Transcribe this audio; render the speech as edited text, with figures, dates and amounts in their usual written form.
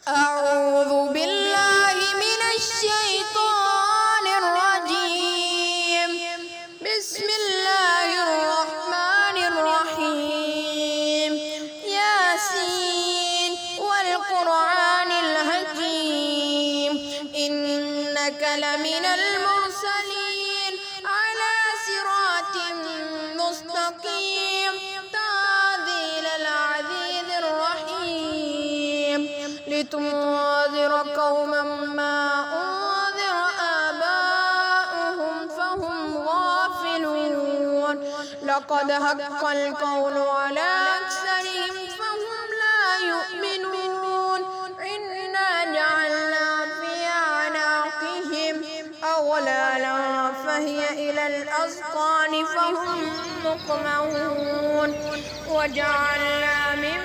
أعوذ بالله من الشيطان الرجيم. بسم الله الرحمن الرحيم. ياسين والقرآن الحكيم إنك لمن المرسلين على صراط مستقيم تنزيل العزيز الرحيم لتنذر قوما ما أنذر آباؤهم فهم غافلون لقد حق القول على أكثرهم فهم لا يؤمنون إنا جعلنا في أعناقهم أغلالا فهي إلى الأذقان فهم مقمحون وجعلنا من